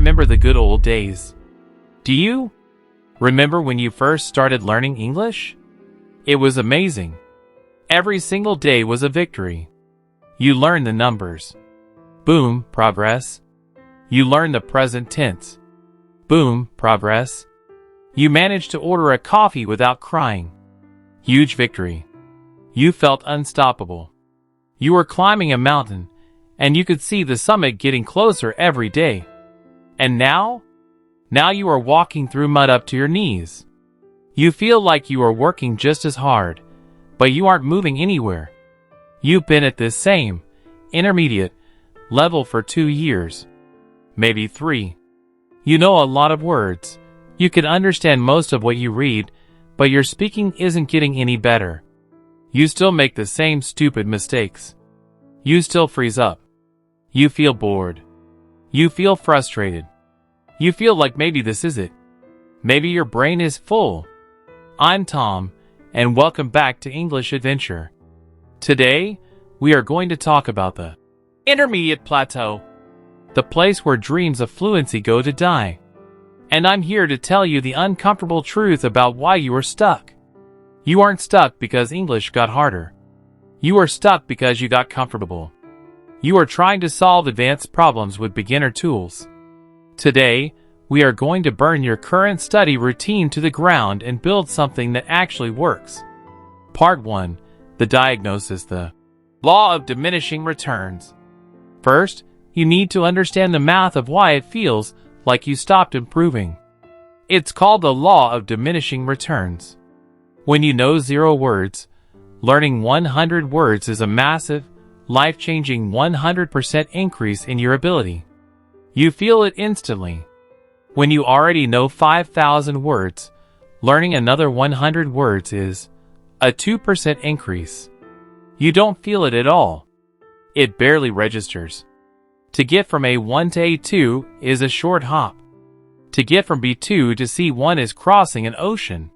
remember the good old days. Do you? Remember when you first started learning English? It was amazing. Every single day was a victory. You learned the numbers. Boom, progress. You learned the present tense. Boom, progress. You managed to order a coffee without crying. Huge victory. You felt unstoppable. You were climbing a mountain, and you could see the summit getting closer every day. And now? Now you are walking through mud up to your knees. You feel like you are working just as hard, but you aren't moving anywhere. You've been at this same, intermediate, level for 2 years. Maybe 3. You know a lot of words. You can understand most of what you read, but your speaking isn't getting any better. You still make the same stupid mistakes. You still freeze up. You feel bored. You feel frustrated. You feel like maybe this is it. Maybe your brain is full. I'm Tom, and welcome back to English Adventure. Today, we are going to talk about the Intermediate Plateau, the place where dreams of fluency go to die. And I'm here to tell you the uncomfortable truth about why you are stuck. You aren't stuck because English got harder. You are stuck because you got comfortable. You are trying to solve advanced problems with beginner tools. Today, we are going to burn your current study routine to the ground and build something that actually works. Part 1. The diagnosis, the Law of Diminishing Returns. First, you need to understand the math of why it feels like you stopped improving. It's called the Law of Diminishing Returns. When you know 0 words, learning 100 words is a massive, life-changing 100% increase in your ability. You feel it instantly. When you already know 5,000 words, learning another 100 words is a 2% increase. You don't feel it at all. It barely registers. To get from A1 to A2 is a short hop. To get from B2 to C1 is crossing an ocean.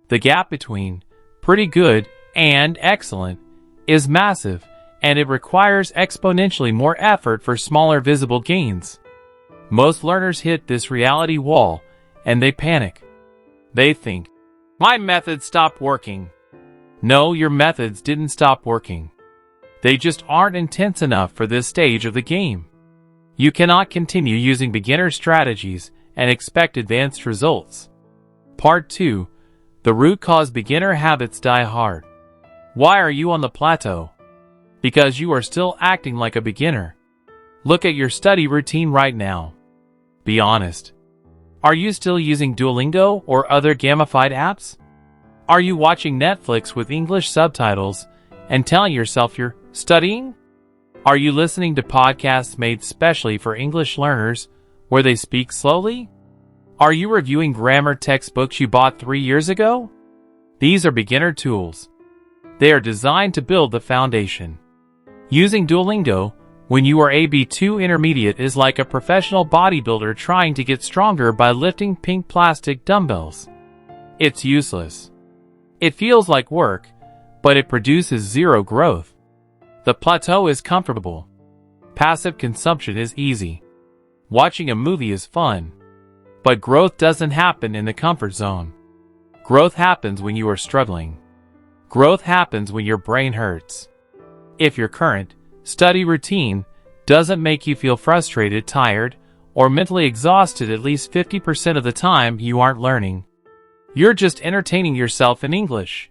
The gap between pretty good and excellent is massive, and it requires exponentially more effort for smaller visible gains. Most learners hit this reality wall, and they panic. They think, my method stopped working. No, your methods didn't stop working. They just aren't intense enough for this stage of the game. You cannot continue using beginner strategies and expect advanced results. Part 2. The root cause beginner habits die hard. Why are you on the plateau? Because you are still acting like a beginner. Look at your study routine right now. Be honest. Are you still using Duolingo or other gamified apps? Are you watching Netflix with English subtitles and telling yourself you're studying? Are you listening to podcasts made specially for English learners where they speak slowly? Are you reviewing grammar textbooks you bought 3 years ago? These are beginner tools. They are designed to build the foundation. Using Duolingo when you are AB2 intermediate is like a professional bodybuilder trying to get stronger by lifting pink plastic dumbbells. It's useless. It feels like work, but it produces 0 growth. The plateau is comfortable. Passive consumption is easy. Watching a movie is fun. But growth doesn't happen in the comfort zone. Growth happens when you are struggling. Growth happens when your brain hurts. If your current study routine doesn't make you feel frustrated, tired, or mentally exhausted at least 50% of the time, you aren't learning. You're just entertaining yourself in English.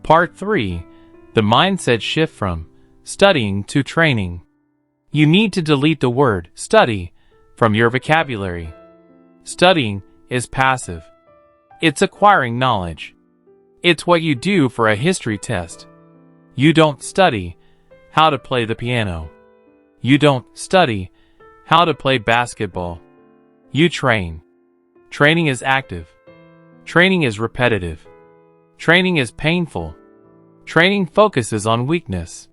Part 3. The mindset shift from studying to training. You need to delete the word study from your vocabulary. Studying is passive. It's acquiring knowledge. It's what you do for a history test. You don't study how to play the piano. You don't study how to play basketball. You train. Training is active. Training is repetitive. Training is painful. Training focuses on weakness.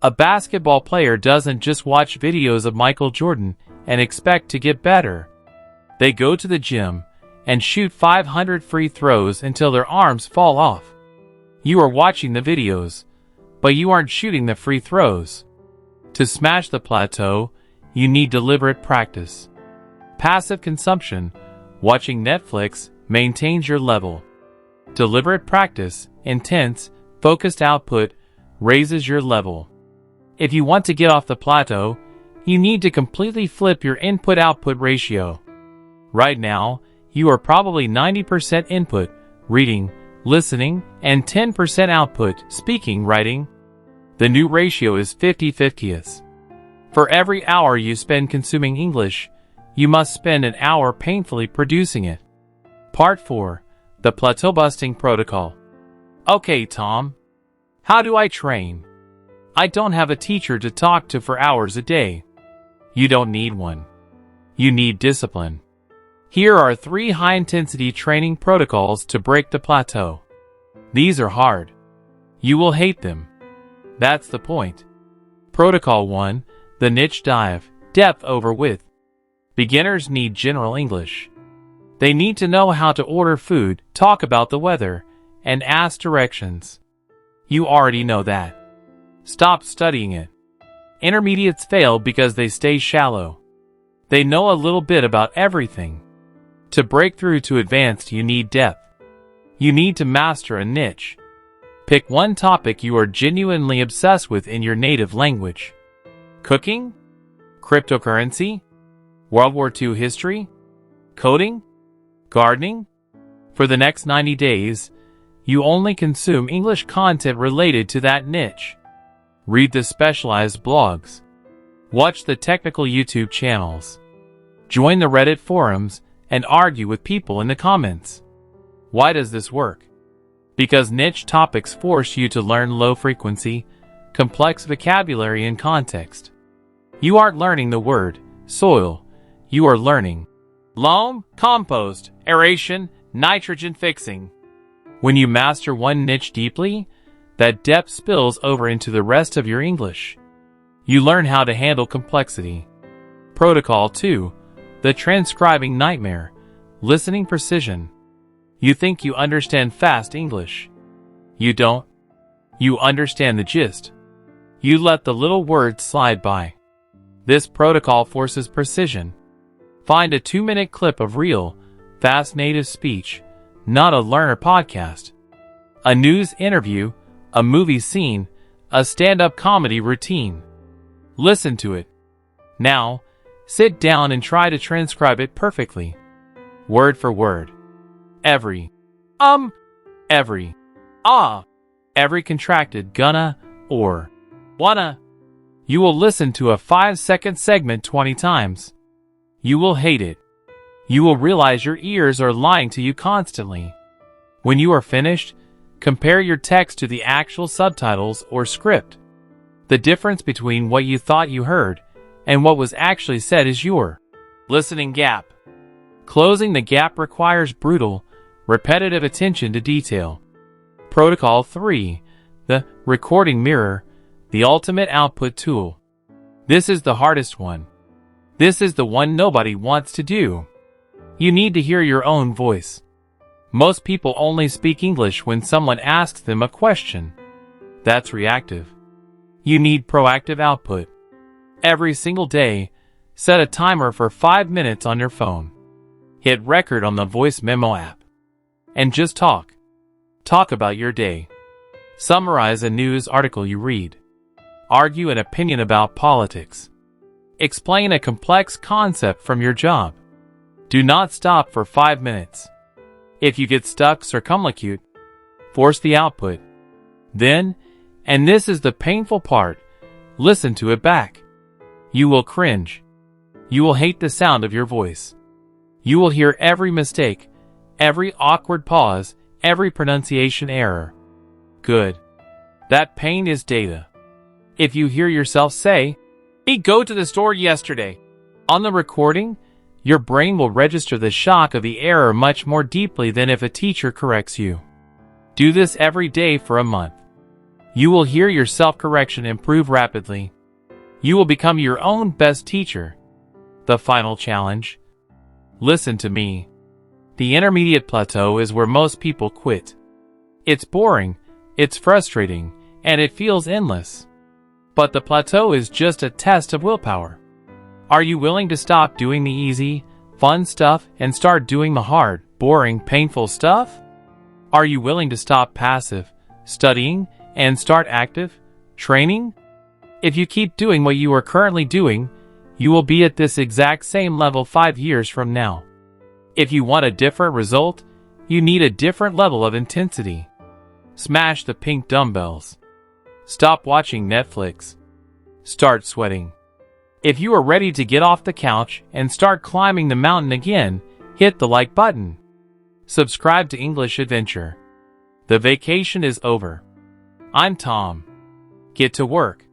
A basketball player doesn't just watch videos of Michael Jordan and expect to get better. They go to the gym and shoot 500 free throws until their arms fall off. You are watching the videos, but you aren't shooting the free throws. To smash the plateau, you need deliberate practice. Passive consumption, watching Netflix, maintains your level. Deliberate practice, intense, focused output, raises your level. If you want to get off the plateau, you need to completely flip your input-output ratio. Right now, you are probably 90% input, reading, listening, and 10% output, speaking, writing. The new ratio is 50-50. For every hour you spend consuming English, you must spend an hour painfully producing it. Part 4. The Plateau-Busting Protocol. Okay, Tom. How do I train? I don't have a teacher to talk to for hours a day. You don't need one. You need discipline. Here are 3 high-intensity training protocols to break the plateau. These are hard. You will hate them. That's the point. Protocol 1. The niche dive, depth over width. Beginners need general English. They need to know how to order food, talk about the weather, and ask directions. You already know that. Stop studying it. Intermediates fail because they stay shallow. They know a little bit about everything. To break through to advanced, you need depth. You need to master a niche. Pick one topic you are genuinely obsessed with in your native language. Cooking? Cryptocurrency? World War II history? Coding? Gardening? For the next 90 days, you only consume English content related to that niche. Read the specialized blogs. Watch the technical YouTube channels. Join the Reddit forums and argue with people in the comments. Why does this work? Because niche topics force you to learn low frequency, complex vocabulary and context. You aren't learning the word, soil. You are learning loam, compost, aeration, nitrogen fixing. When you master one niche deeply, that depth spills over into the rest of your English. You learn how to handle complexity. Protocol 2. The transcribing nightmare. Listening precision. You think you understand fast English. You don't. You understand the gist. You let the little words slide by. This protocol forces precision. Find a 2-minute clip of real, fast native speech, not a learner podcast. A news interview, a movie scene, a stand-up comedy routine. Listen to it. Now, sit down and try to transcribe it perfectly. Word for word. Every every contracted gonna or wanna. You will listen to a 5-second segment 20 times. You will hate it. You will realize your ears are lying to you constantly. When you are finished, compare your text to the actual subtitles or script. The difference between what you thought you heard and what was actually said is your listening gap. Closing the gap requires brutal, repetitive attention to detail. Protocol 3. The recording mirror, the ultimate output tool. This is the hardest one. This is the one nobody wants to do. You need to hear your own voice. Most people only speak English when someone asks them a question. That's reactive. You need proactive output. Every single day, set a timer for 5 minutes on your phone. Hit record on the voice memo app. And just talk. Talk about your day. Summarize a news article you read. Argue an opinion about politics. Explain a complex concept from your job. Do not stop for 5 minutes. If you get stuck, circumlocute. Force the output. Then, and this is the painful part, listen to it back. You will cringe. You will hate the sound of your voice. You will hear every mistake, every awkward pause, every pronunciation error. Good. That pain is data. If you hear yourself say, "Hey, go to the store yesterday," on the recording, your brain will register the shock of the error much more deeply than if a teacher corrects you. Do this every day for a month. You will hear your self-correction improve rapidly. You will become your own best teacher. The final challenge. Listen to me. The intermediate plateau is where most people quit. It's boring, it's frustrating, and it feels endless. But the plateau is just a test of willpower. Are you willing to stop doing the easy, fun stuff and start doing the hard, boring, painful stuff? Are you willing to stop passive studying and start active training? If you keep doing what you are currently doing, you will be at this exact same level 5 years from now. If you want a different result, you need a different level of intensity. Smash the pink dumbbells. Stop watching Netflix. Start sweating. If you are ready to get off the couch and start climbing the mountain again, hit the like button. Subscribe to English Adventure. The vacation is over. I'm Tom. Get to work.